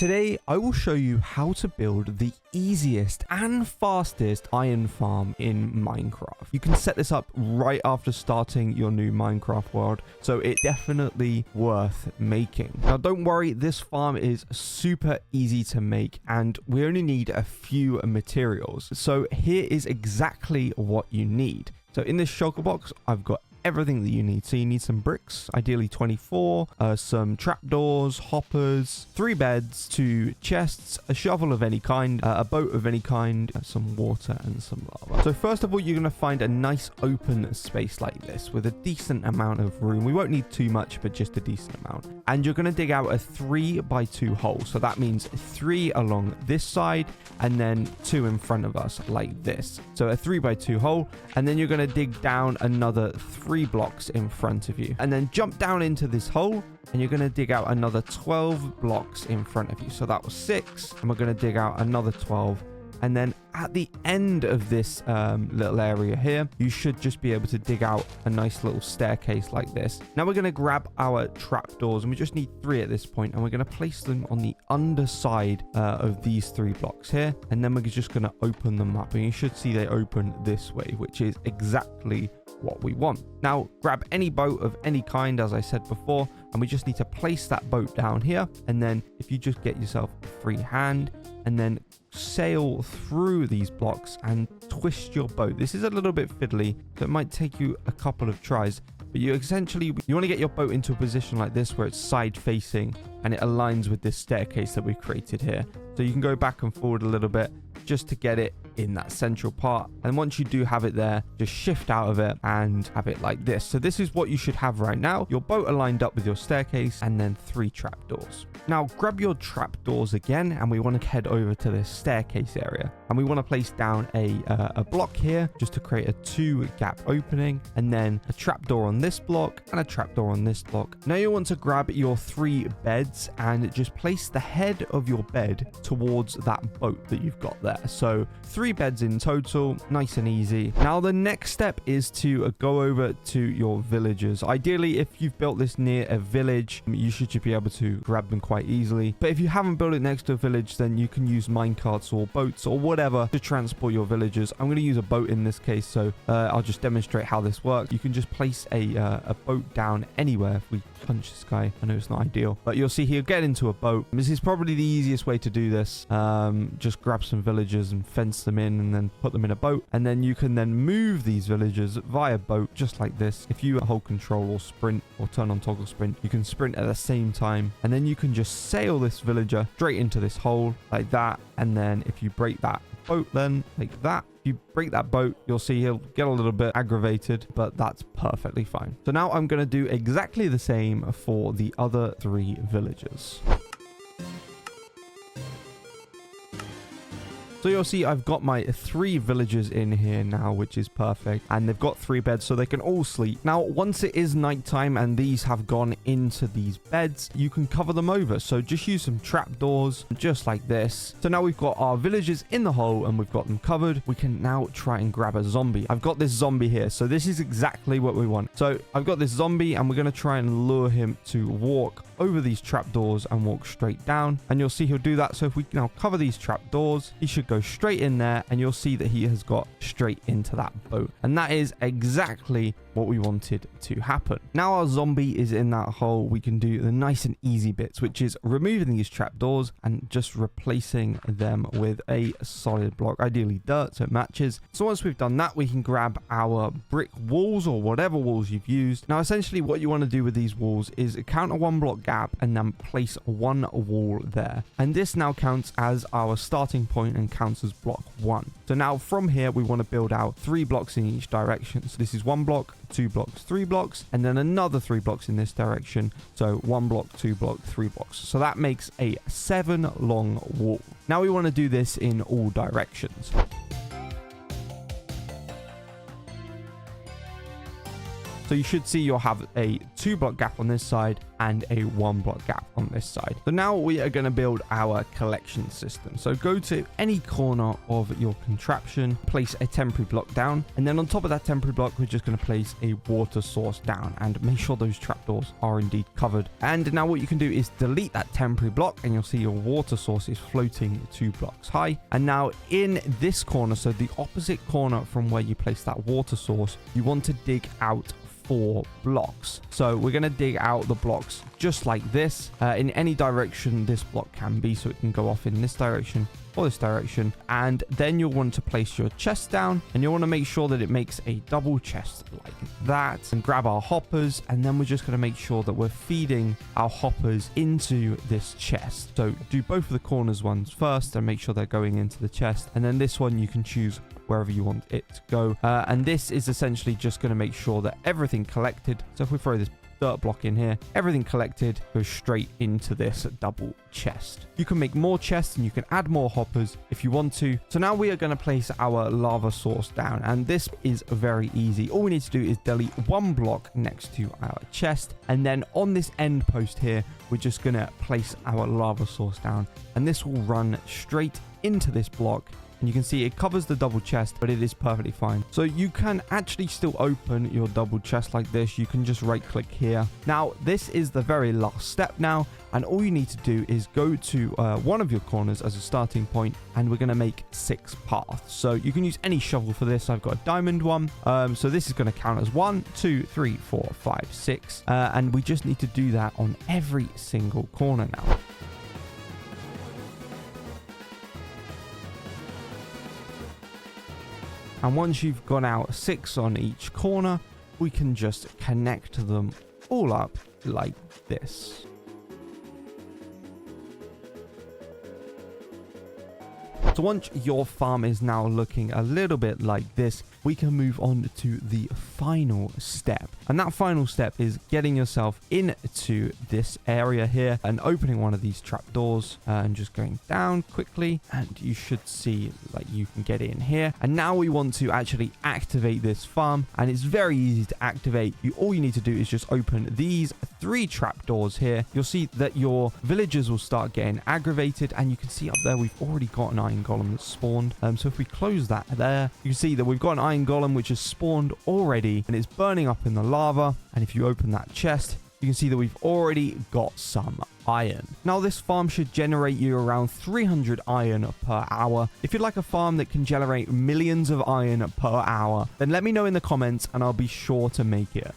Today, I will show you how to build the easiest and fastest iron farm in Minecraft. You can set this up right after starting your new Minecraft world, so it's definitely worth making. Now, don't worry, this farm is super easy to make, and we only need a few materials. So here is exactly what you need. So in this shulker box, I've got everything that you need. So you need some bricks, ideally 24, some trapdoors, hoppers, 3 beds, 2 chests, a shovel of any kind, a boat of any kind, some water and some lava. So first of all, you're going to find a nice open space like this with a decent amount of room. We won't need too much, but just a decent amount. And you're going to dig out a 3x2 hole. So that means 3 along this side and then 2 in front of us like this. So a 3x2 hole, and then you're going to dig down another 3 blocks in front of you, and then jump down into this hole, and you're going to dig out another 12 blocks in front of you. So that was 6, and we're going to dig out another 12. And then at the end of this little area here, you should just be able to dig out a nice little staircase like this. Now we're going to grab our trapdoors, and we just need 3 at this point, and we're going to place them on the underside of these 3 blocks here. And then we're just going to open them up, and you should see they open this way, which is exactly what we want. Now grab any boat of any kind, as I said before, and we just need to place that boat down here. And then if you just get yourself a free hand and then sail through these blocks and twist your boat. This is a little bit fiddly, so it might take you a couple of tries, but you want to get your boat into a position like this where it's side facing and it aligns with this staircase that we've created here. So you can go back and forward a little bit just to get it in that central part. And once you do have it there, just shift out of it and have it like this. So this is what you should have right now. Your boat aligned up with your staircase and then 3 trapdoors. Now grab your trapdoors again, and we want to head over to this staircase area. And we want to place down a block here just to create a 2 gap opening, and then a trapdoor on this block and a trapdoor on this block. Now you want to grab your 3 beds and just place the head of your bed towards that boat that you've got there. So 3 beds in total, nice and easy. Now the next step is to go over to your villagers. Ideally, if you've built this near a village, you should just be able to grab them quite easily. But if you haven't built it next to a village, then you can use minecarts or boats or whatever to transport your villagers. I'm going to use a boat in this case, so I'll just demonstrate how this works. You can just place a boat down anywhere. If we punch this guy, I know it's not ideal, but you'll see he'll get into a boat. This is probably the easiest way to do this. Just grab some villagers and fence them in and then put them in a boat, and then you can then move these villagers via boat just like this. If you hold control or sprint or turn on toggle sprint, you can sprint at the same time, and then you can just sail this villager straight into this hole like that. And then if you break that boat, then like that, if you break that boat, you'll see he'll get a little bit aggravated, but that's perfectly fine. So now I'm going to do exactly the same for the other 3 villagers. So you'll see I've got my 3 villagers in here now, which is perfect. And they've got 3 beds, so they can all sleep. Now, once it is nighttime and these have gone into these beds, you can cover them over. So just use some trapdoors, just like this. So now we've got our villagers in the hole and we've got them covered. We can now try and grab a zombie. I've got this zombie here. So this is exactly what we want. So I've got this zombie, and we're going to try and lure him to walk over these trapdoors and walk straight down, and you'll see he'll do that. So if we now cover these trapdoors, he should go straight in there, and you'll see that he has got straight into that boat, and that is exactly what we wanted to happen. Now our zombie is in that hole, we can do the nice and easy bits, which is removing these trapdoors and just replacing them with a solid block, ideally dirt, so it matches. So once we've done that, we can grab our brick walls or whatever walls you've used. Now essentially what you want to do with these walls is count a 1 block gap and then place 1 wall there, and this now counts as our starting point and counts as block 1. So now from here we want to build out 3 blocks in each direction. So this is 1 block, 2 blocks, 3 blocks, and then another 3 blocks in this direction. So 1 block, 2 block, 3 blocks. So that makes a 7 long wall. Now we want to do this in all directions. So you should see you'll have a 2-block gap on this side and a 1-block gap on this side. So now we are going to build our collection system. So go to any corner of your contraption, place a temporary block down, and then on top of that temporary block, we're just going to place a water source down and make sure those trapdoors are indeed covered. And now what you can do is delete that temporary block, and you'll see your water source is floating 2 blocks high. And now in this corner, so the opposite corner from where you place that water source, you want to dig out 4 blocks. So we're going to dig out the blocks just like this in any direction this block can be. So it can go off in this direction or this direction. And then you'll want to place your chest down, and you'll want to make sure that it makes a double chest like that, and grab our hoppers. And then we're just going to make sure that we're feeding our hoppers into this chest. So do both of the corners ones first and make sure they're going into the chest. And then this one you can choose wherever you want it to go. And this is essentially just going to make sure that everything collected. So if we throw this dirt block in here, everything collected goes straight into this double chest. You can make more chests and you can add more hoppers if you want to. So now we are going to place our lava source down, and this is very easy. All we need to do is delete 1 block next to our chest, and then on this end post here, we're just going to place our lava source down, and this will run straight into this block. And you can see it covers the double chest, but it is perfectly fine. So you can actually still open your double chest like this. You can just right click here. Now, this is the very last step now. And all you need to do is go to one of your corners as a starting point, and we're going to make 6 paths. So you can use any shovel for this. I've got a diamond one. So this is going to count as 1, 2, 3, 4, 5, 6. And we just need to do that on every single corner now. And once you've gone out 6 on each corner, we can just connect them all up like this. So once your farm is now looking a little bit like this, we can move on to the final step. And that final step is getting yourself into this area here and opening one of these trapdoors and just going down quickly. And you should see like you can get in here. And now we want to actually activate this farm, and it's very easy to activate. All you need to do is just open these 3 trapdoors here. You'll see that your villagers will start getting aggravated, and you can see up there we've already got an iron golem that's spawned. So if we close that there, you can see that we've got an iron golem which has spawned already, and it's burning up in the lava. And if you open that chest, you can see that we've already got some iron. Now this farm should generate you around 300 iron per hour. If you'd like a farm that can generate millions of iron per hour, then let me know in the comments and I'll be sure to make it.